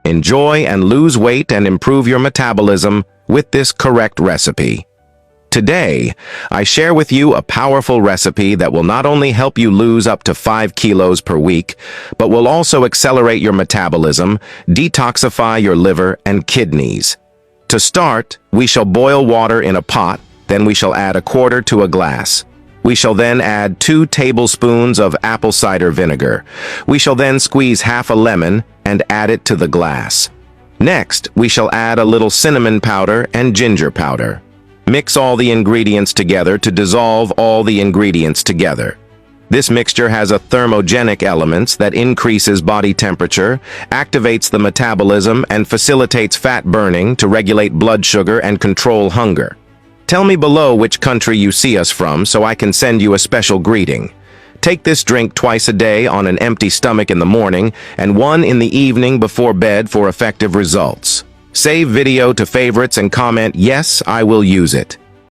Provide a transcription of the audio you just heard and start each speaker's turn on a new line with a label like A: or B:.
A: Enjoy and lose weight and improve your metabolism with this correct recipe. Today, I share with you a powerful recipe that will not only help you lose up to 5 kilos per week, but will also accelerate your metabolism, detoxify your liver and kidneys. To start, we shall boil water in a pot, then we shall add 1/4 to a glass. We shall then add 2 tablespoons of apple cider vinegar. We shall then squeeze half a lemon and add it to the glass. Next, we shall add a little cinnamon powder and ginger powder. Mix all the ingredients together to dissolve all the ingredients together. This mixture has a thermogenic element that increases body temperature, activates the metabolism, and facilitates fat burning to regulate blood sugar and control hunger. Tell me below which country you see us from so I can send you a special greeting. Take this drink twice a day on an empty stomach in the morning and one in the evening before bed for effective results. Save video to favorites and comment, "Yes, I will use it."